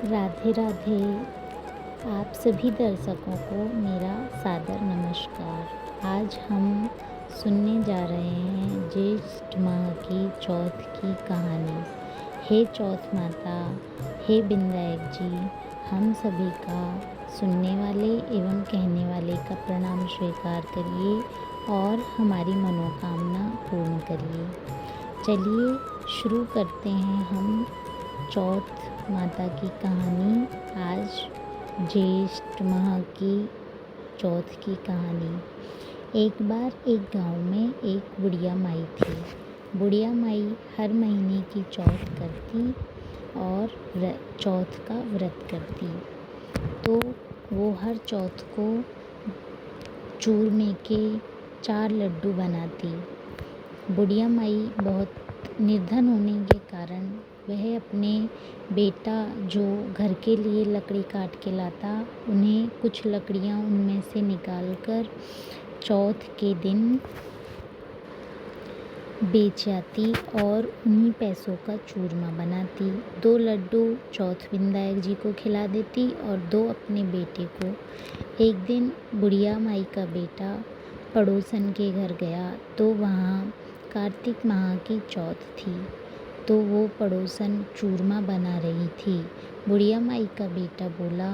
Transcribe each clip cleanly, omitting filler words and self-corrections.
राधे राधे। आप सभी दर्शकों को मेरा सादर नमस्कार। आज हम सुनने जा रहे हैं ज्येष्ठ माह की चौथ की कहानी। हे चौथ माता, हे विंदायक जी, हम सभी का सुनने वाले एवं कहने वाले का प्रणाम स्वीकार करिए और हमारी मनोकामना पूर्ण करिए। चलिए शुरू करते हैं हम चौथ माता की कहानी। आज ज्येष्ठ माह की चौथ की कहानी। एक बार एक गांव में एक बुढ़िया माई थी। बुढ़िया माई हर महीने की चौथ करती और चौथ का व्रत करती। तो वो हर चौथ को चूरमे के 4 लड्डू बनाती। बुढ़िया माई बहुत निर्धन होने के कारण वह अपने बेटा जो घर के लिए लकड़ी काट के लाता, उन्हें कुछ लकड़ियां उनमें से निकालकर चौथ के दिन बेच आती और उन्हीं पैसों का चूरमा बनाती। 2 लड्डू चौथ विंदायक जी को खिला देती और 2 अपने बेटे को। एक दिन बुढ़िया माई का बेटा पड़ोसन के घर गया तो वहाँ कार्तिक माह की चौथ थी। तो वो पड़ोसन चूरमा बना रही थी। बुढ़िया माई का बेटा बोला,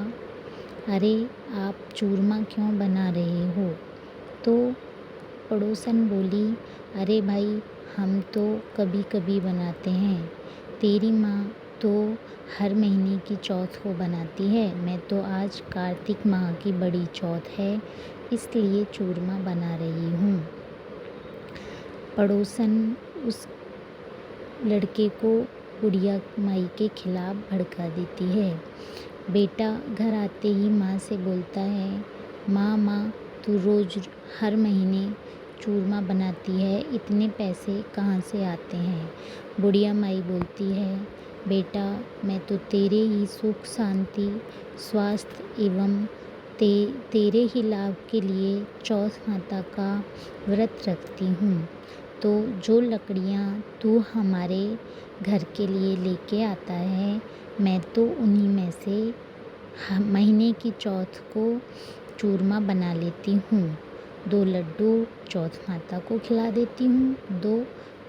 अरे आप चूरमा क्यों बना रहे हो? तो पड़ोसन बोली, अरे भाई, हम तो कभी कभी बनाते हैं। तेरी माँ तो हर महीने की चौथ को बनाती है। मैं तो आज कार्तिक माह की बड़ी चौथ है, इसलिए चूरमा बना रही हूँ। पड़ोसन उस लड़के को बुढ़िया माई के खिलाफ भड़का देती है। बेटा घर आते ही माँ से बोलता है, माँ, तू रोज़ हर महीने चूरमा बनाती है, इतने पैसे कहाँ से आते हैं? बुढ़िया माई बोलती है, बेटा मैं तो तेरे ही सुख शांति स्वास्थ्य एवं तेरे ही लाभ के लिए चौथ माता का व्रत रखती हूँ। तो जो लकड़ियाँ तू हमारे घर के लिए लेके आता है, मैं तो उन्हीं में से महीने की चौथ को चूरमा बना लेती हूँ। 2 लड्डू चौथ माता को खिला देती हूँ, 2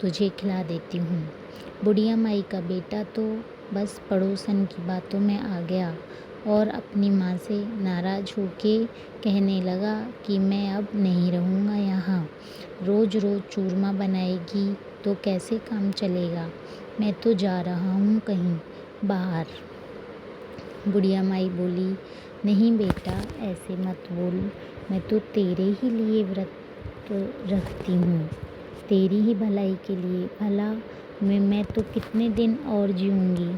तुझे खिला देती हूँ। बुढ़िया माई का बेटा तो बस पड़ोसन की बातों में आ गया और अपनी माँ से नाराज़ होके कहने लगा कि मैं अब नहीं रहूँगा यहाँ। रोज़ रोज़ चूरमा बनाएगी तो कैसे काम चलेगा? मैं तो जा रहा हूँ कहीं बाहर। बुढ़िया माई बोली, नहीं बेटा, ऐसे मत बोल। मैं तो तेरे ही लिए व्रत रखती हूँ, तेरी ही भलाई के लिए। भला मैं तो कितने दिन और जीऊँगी?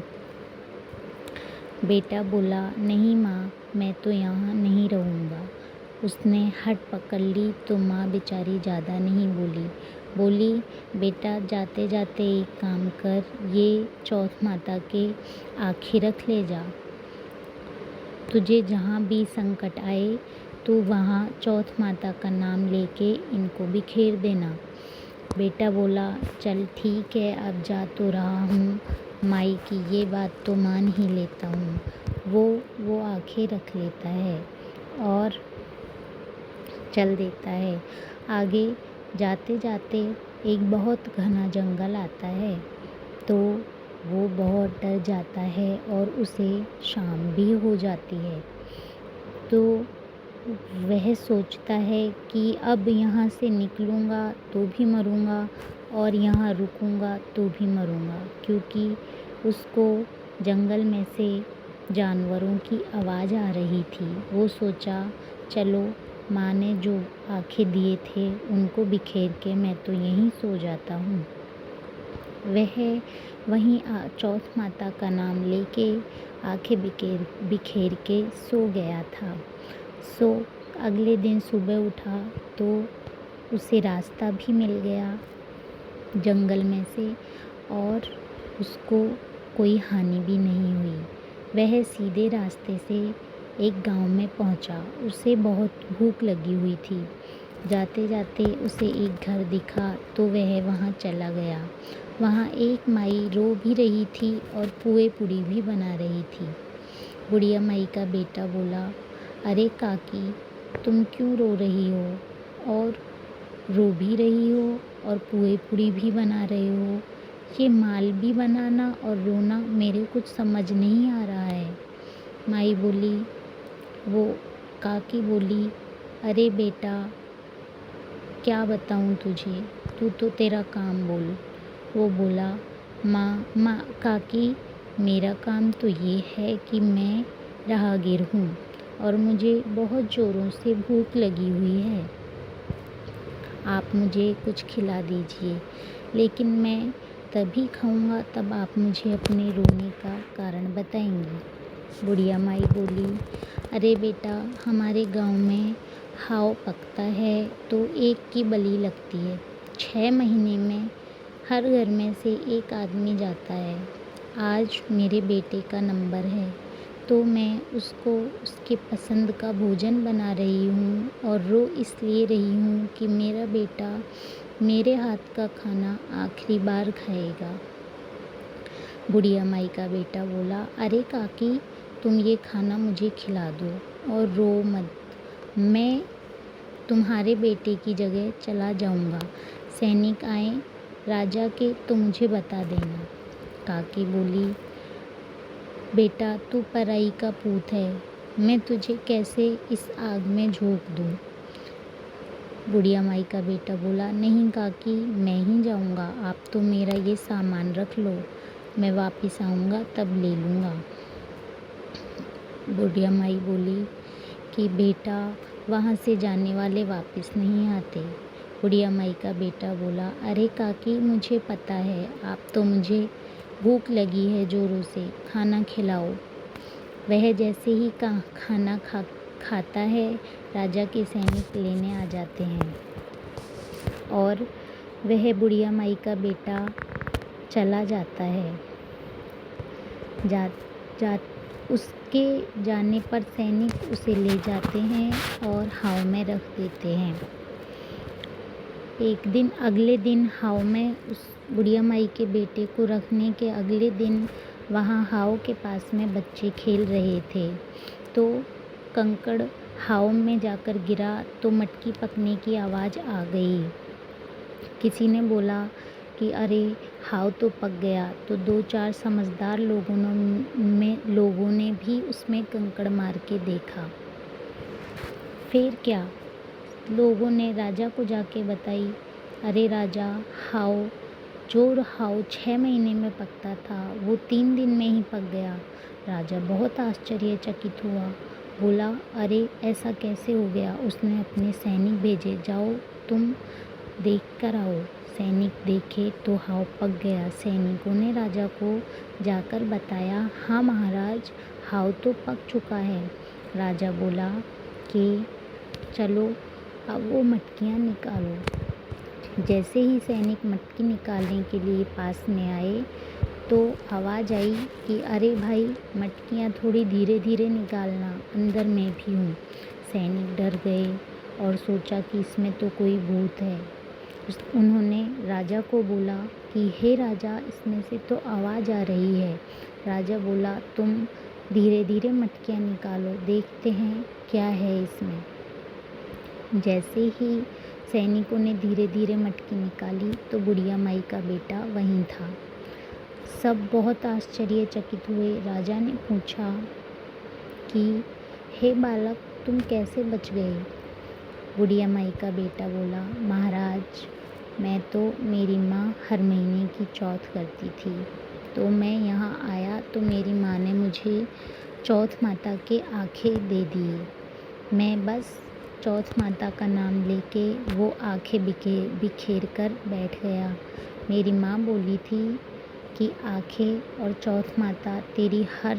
बेटा बोला, नहीं माँ, मैं तो यहाँ नहीं रहूँगा। उसने हट पकड़ ली तो माँ बेचारी ज़्यादा नहीं बोली, बेटा जाते जाते एक काम कर, ये चौथ माता के आखे रख ले जा। तुझे जहाँ भी संकट आए तो वहाँ चौथ माता का नाम लेके इनको बिखेर देना। बेटा बोला, चल ठीक है, अब जा तो रहा हूँ, माई की ये बात तो मान ही लेता हूँ। वो आंखें रख लेता है और चल देता है। आगे जाते जाते एक बहुत घना जंगल आता है तो वो बहुत डर जाता है और उसे शाम भी हो जाती है। तो वह सोचता है कि अब यहाँ से निकलूँगा तो भी मरूँगा और यहाँ रुकूँगा तो भी मरूँगा, क्योंकि उसको जंगल में से जानवरों की आवाज़ आ रही थी। वो सोचा, चलो माँ ने जो आँखें दिए थे उनको बिखेर के मैं तो यहीं सो जाता हूँ। वह वहीं चौथ माता का नाम लेके आँखें बिखेर के सो गया था। अगले दिन सुबह उठा तो उसे रास्ता भी मिल गया जंगल में से और उसको कोई हानि भी नहीं हुई। वह सीधे रास्ते से एक गांव में पहुंचा। उसे बहुत भूख लगी हुई थी। जाते जाते उसे एक घर दिखा तो वह वहां चला गया। वहाँ एक माई रो भी रही थी और पुए पूड़ी भी बना रही थी। बुढ़िया माई का बेटा बोला, अरे काकी, तुम क्यों रो रही हो और रो भी रही हो और पुए पूड़ी भी बना रहे हो? ये माल भी बनाना और रोना मेरे कुछ समझ नहीं आ रहा है। माई बोली, वो काकी बोली, अरे बेटा, क्या बताऊँ तुझे, तू तो तेरा काम बोल। वो बोला, माँ काकी, मेरा काम तो ये है कि मैं राहगीर हूँ और मुझे बहुत ज़ोरों से भूख लगी हुई है। आप मुझे कुछ खिला दीजिए, लेकिन मैं तभी खाऊंगा तब आप मुझे अपने रोने का कारण बताएंगी। बुढ़िया माई बोली, अरे बेटा, हमारे गांव में हाव पकता है तो एक की बलि लगती है। 6 महीने में हर घर में से एक आदमी जाता है। आज मेरे बेटे का नंबर है तो मैं उसको उसके पसंद का भोजन बना रही हूँ और रो इसलिए रही हूँ कि मेरा बेटा मेरे हाथ का खाना आखिरी बार खाएगा। बुढ़िया माई का बेटा बोला, अरे काकी, तुम ये खाना मुझे खिला दो और रो मत। मैं तुम्हारे बेटे की जगह चला जाऊँगा। सैनिक आए राजा के तो मुझे बता देना। काकी बोली, बेटा, तू पराई का पूत है, मैं तुझे कैसे इस आग में झोंक दूँ? बुढ़िया माई का बेटा बोला, नहीं काकी, मैं ही जाऊँगा। आप तो मेरा ये सामान रख लो, मैं वापस आऊँगा तब ले लूँगा। बुढ़िया माई बोली कि बेटा, वहाँ से जाने वाले वापस नहीं आते। बुढ़िया माई का बेटा बोला, अरे काकी, मुझे पता है, आप तो मुझे भूख लगी है ज़ोरों से, खाना खिलाओ। वह जैसे ही खाना खाता है, राजा के सैनिक लेने आ जाते हैं और वह बुढ़िया माई का बेटा चला जाता है। उसके जाने पर सैनिक उसे ले जाते हैं और हाव में रख देते हैं। अगले दिन हाव में उस बुढ़िया माई के बेटे को रखने के अगले दिन वहाँ हाव के पास में बच्चे खेल रहे थे तो कंकड़ हाव में जाकर गिरा तो मटकी पकने की आवाज़ आ गई। किसी ने बोला कि अरे, हाव तो पक गया। तो 2-4 समझदार लोगों ने भी उसमें कंकड़ मार के देखा। फिर क्या? लोगों ने राजा को जाके बताई, अरे राजा, जो हाव 6 महीने में पकता था वो 3 दिन में ही पक गया। राजा बहुत आश्चर्यचकित हुआ। बोला, अरे ऐसा कैसे हो गया? उसने अपने सैनिक भेजे, जाओ तुम देख कर आओ। सैनिक देखे तो हाव पक गया। सैनिकों ने राजा को जाकर बताया, हाँ महाराज, हाव तो पक चुका है। राजा बोला कि चलो अब वो मटकियाँ निकालो। जैसे ही सैनिक मटकी निकालने के लिए पास में आए तो आवाज़ आई कि अरे भाई, मटकियाँ थोड़ी धीरे धीरे निकालना, अंदर मैं भी हूँ। सैनिक डर गए और सोचा कि इसमें तो कोई भूत है। उन्होंने राजा को बोला कि हे राजा, इसमें से तो आवाज़ आ रही है। राजा बोला, तुम धीरे धीरे मटकियाँ निकालो, देखते हैं क्या है इसमें। जैसे ही सैनिकों ने धीरे धीरे मटकी निकाली तो बुढ़िया माई का बेटा वहीं था। सब बहुत आश्चर्यचकित हुए। राजा ने पूछा कि हे बालक, तुम कैसे बच गए? बुढ़िया माई का बेटा बोला, महाराज, मैं तो मेरी माँ हर महीने की चौथ करती थी तो मैं यहाँ आया तो मेरी माँ ने मुझे चौथ माता के आंखें दे दिए। मैं बस चौथ माता का नाम लेके वो आंखें बिखेर कर बैठ गया। मेरी माँ बोली थी कि आंखें और चौथ माता तेरी हर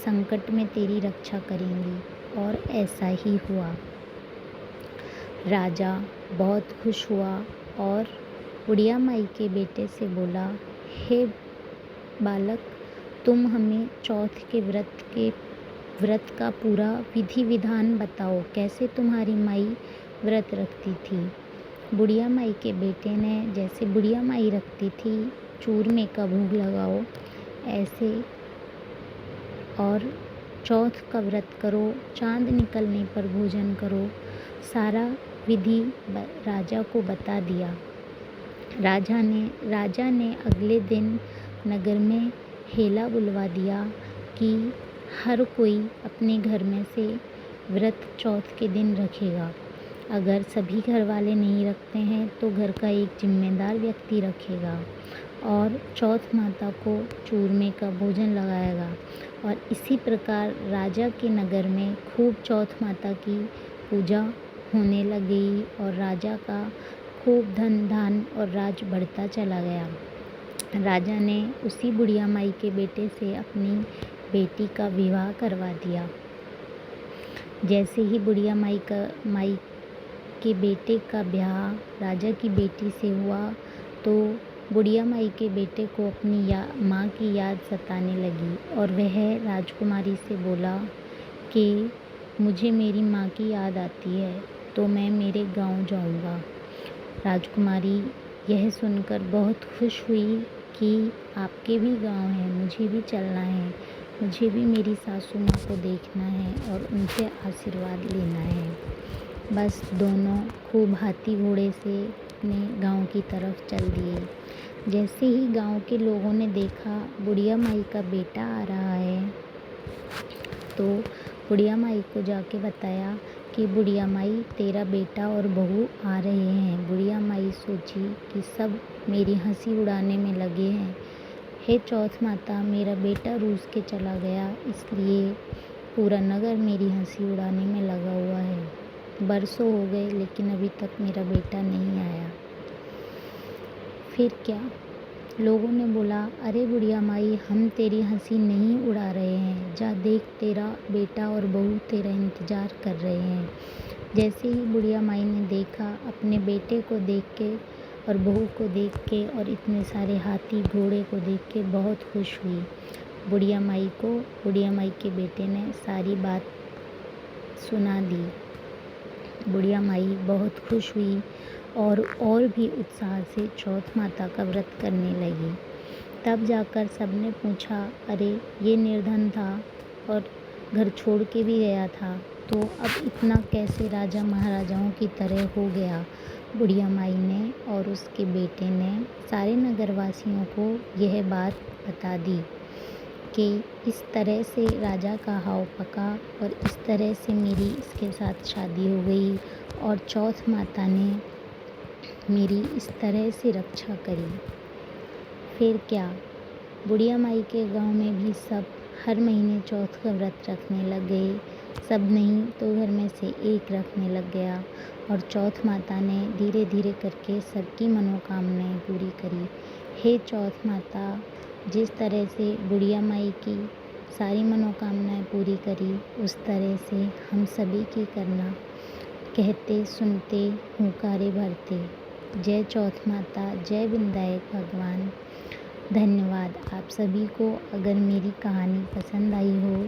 संकट में तेरी रक्षा करेंगी और ऐसा ही हुआ। राजा बहुत खुश हुआ और बुढ़िया माई के बेटे से बोला, हे बालक, तुम हमें चौथ के व्रत का पूरा विधि विधान बताओ, कैसे तुम्हारी माई व्रत रखती थी। बुढ़िया माई के बेटे ने जैसे बुढ़िया माई रखती थी, चूरमे का भोग लगाओ ऐसे, और चौथ का व्रत करो, चाँद निकलने पर भोजन करो। सारा विधि राजा को बता दिया। राजा ने अगले दिन नगर में हेला बुलवा दिया कि हर कोई अपने घर में से व्रत चौथ के दिन रखेगा। अगर सभी घर वाले नहीं रखते हैं तो घर का एक जिम्मेदार व्यक्ति रखेगा और चौथ माता को चूरमे का भोजन लगाएगा। और इसी प्रकार राजा के नगर में खूब चौथ माता की पूजा होने लगी और राजा का खूब धन धान और राज बढ़ता चला गया। राजा ने उसी बुढ़िया माई के बेटे से अपनी बेटी का विवाह करवा दिया। जैसे ही बुढ़िया माई के बेटे का ब्याह राजा की बेटी से हुआ तो बुढ़िया माई के बेटे को अपनी माँ की याद सताने लगी और वह राजकुमारी से बोला कि मुझे मेरी माँ की याद आती है तो मैं मेरे गांव जाऊंगा। राजकुमारी यह सुनकर बहुत खुश हुई कि आपके भी गांव है, मुझे भी चलना है, मुझे भी मेरी सासू माँ को देखना है और उनसे आशीर्वाद लेना है। बस दोनों खूब हाथी घोड़े से अपने गांव की तरफ चल दिए। जैसे ही गांव के लोगों ने देखा बुढ़िया माई का बेटा आ रहा है तो बुढ़िया माई को जाके बताया कि बुढ़िया माई तेरा बेटा और बहू आ रहे हैं। बुढ़िया माई सोची कि सब मेरी हंसी उड़ाने में लगे हैं। हे चौथ माता, मेरा बेटा रूस के चला गया, इसलिए पूरा नगर मेरी हंसी उड़ाने में लगा हुआ है। बरसों हो गए लेकिन अभी तक मेरा बेटा नहीं आया। फिर क्या? लोगों ने बोला, अरे बुढ़िया माई, हम तेरी हंसी नहीं उड़ा रहे हैं, जा देख तेरा बेटा और बहू तेरा इंतज़ार कर रहे हैं। जैसे ही बुढ़िया माई ने देखा, अपने बेटे को देख के और बहू को देख के और इतने सारे हाथी घोड़े को देख के बहुत खुश हुई। बुढ़िया माई को बुढ़िया माई के बेटे ने सारी बात सुना दी। बुढ़िया माई बहुत खुश हुई और भी उत्साह से चौथ माता का व्रत करने लगी। तब जाकर सबने पूछा, अरे ये निर्धन था और घर छोड़ के भी गया था, तो अब इतना कैसे राजा महाराजाओं की तरह हो गया? बुढ़िया माई ने और उसके बेटे ने सारे नगरवासियों को यह बात बता दी कि इस तरह से राजा का हाव पका और इस तरह से मेरी इसके साथ शादी हो गई और चौथ माता ने मेरी इस तरह से रक्षा करी। फिर क्या? बुढ़िया माई के गांव में भी सब हर महीने चौथ का व्रत रखने लग गए। सब नहीं तो घर में से एक रखने लग गया और चौथ माता ने धीरे धीरे करके सबकी मनोकामनाएं पूरी करी। हे चौथ माता, जिस तरह से बुढ़िया माई की सारी मनोकामनाएं पूरी करी उस तरह से हम सभी की करना। कहते सुनते हुंकारे भरते। जय चौथ माता, जय विनायक भगवान। धन्यवाद आप सभी को। अगर मेरी कहानी पसंद आई हो